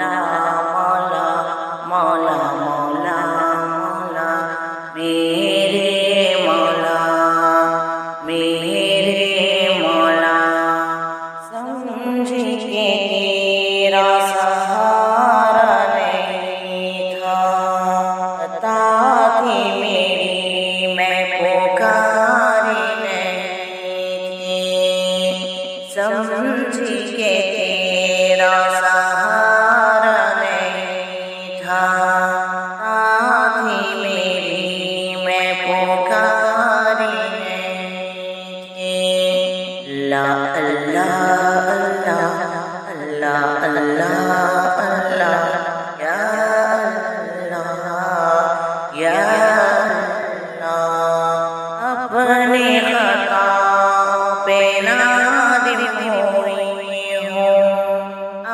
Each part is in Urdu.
مولا مولا مولا مولا مولا میرے مولا میرے مولا سمجھ کے تیرا سہارا نہیں تھا عطا تھی میری میں پکاری نہیں تھی سمجھ کے تیرا سہارا نہیں تھا عطا تھی میری میں پکاری نہیں تھی اللہ اللہ اللہ اللہ اللہ یا اللہ یا اللہ اپنی خطاؤں پہ نادم ہوئی ہوں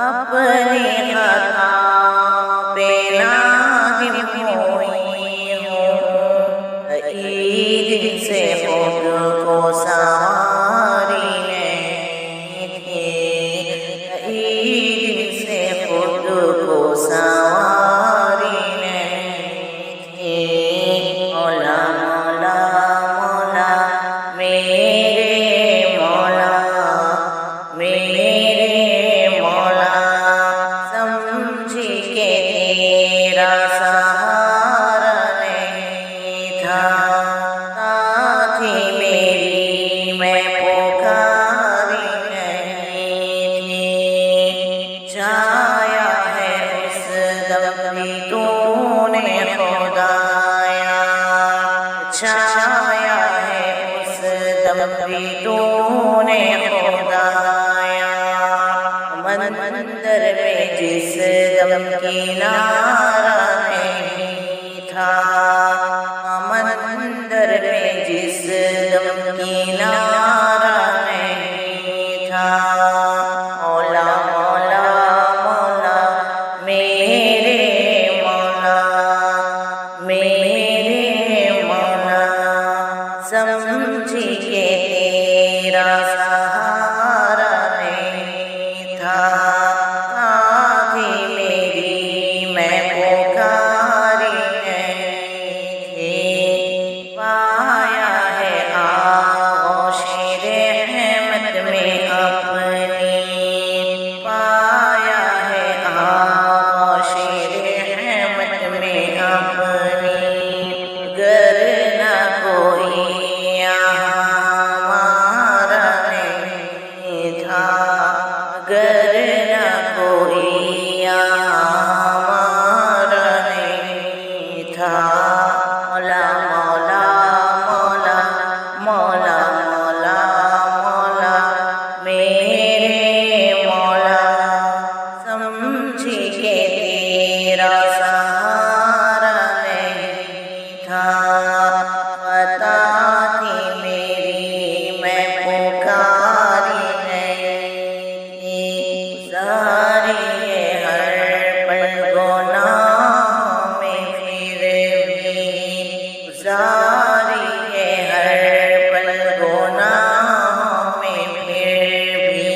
اپنی خطاؤں پہ نادم ہوئی ہوں عید سے خود کو سواری نہیں تھی عید سے خود کو سواری نہیں تھی مولا مولا مولا میرے مولا میرے مولا سمجھ کے تیرا سہارا نہیں تھا عطا تھی میری میں پکاری نہیں تھی چاہیا ہے اس دم بھی تو نے خدایا چاہیا ہے اس دم بھی تو نے خدایا مندر میں جس دم کنارہ نہیں تھا مندر میں جس دم کنارہ نہیں تھا مولا مولا مولا میرے مولا میرے مولا سمجھ کے تیرا سہارا نہیں تھا عطا تھی میری میں پکاری نہیں تھی پایا ہے آغوش رحمت میں اپنی پایا ہے آغوش رحمت میں اپنی گر نہ کوئی ہمارا نہیں تھا گر نہ کوئی ہمارا نہیں تھا مولا مولا مولا مولا مولا مولا میرے مولا سمجھ کے تیرا سہارا نہیں تھا عطا تھی میری میں پکاری نہیں تھی ساری ہر پل گناہوں میں پھر بھی ساری ہر پل گناہوں میں پھر بھی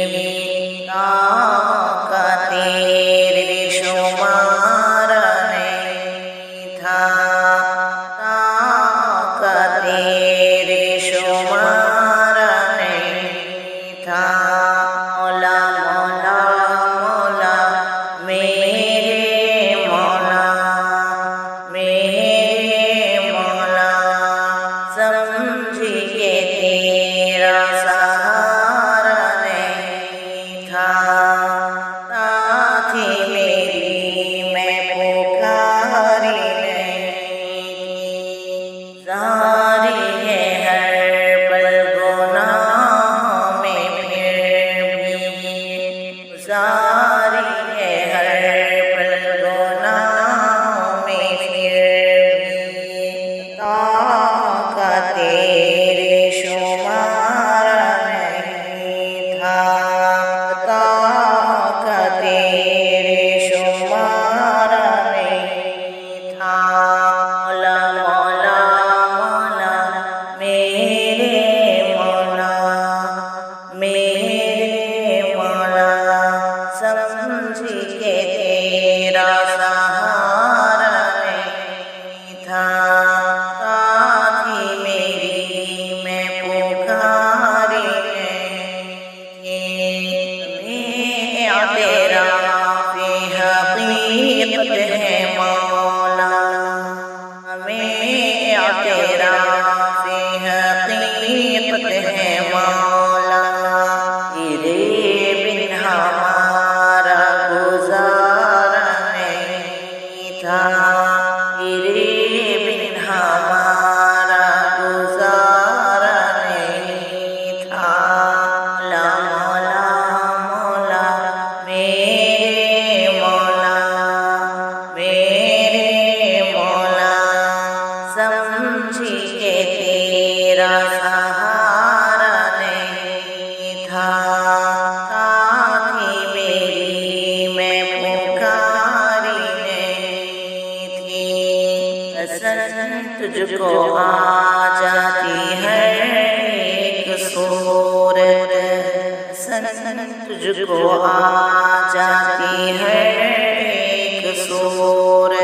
طاقت تیرے شمار نہیں تھا طاقت تیرے شمار نہیں تھا مولا مولا مولا میرے مولا میرے مولا سمجھ کے تیرا سہارا نہیں تھا عطا تھی میری میں پکاری نہیں تھی ساری ہر پل گناہوں میں پھر بھی ساری ہر پل گناہوں میں پھر بھی طاقت تیرے شمار نہیں تھا طاقت تیرے شمار نہیں تھا مولا مولا مولا میرے مولا میرے مولا سمجھ کے تیرا سہارا نہیں تھا، تھی میری میں پکاری نہیں تھی، تیرا فی حقیقت ہے مولا، ہمیں تیرا فی حقیقت ہے مولا، تیرے بن ہمارا گزارا نہیں تھا، تیرے بن ہمارا گزارا نہیں تھا، مولا مولا میرے مولا میرے مولا، سمجھی کہ تیرا سہارا نہیں تھا، تھی میری میں پکاری نہیں تھی، حسن تجھ کو آ جاتی ہے ایک صورت، حسن تجھ کو آ جاتی ہے ایک صورت،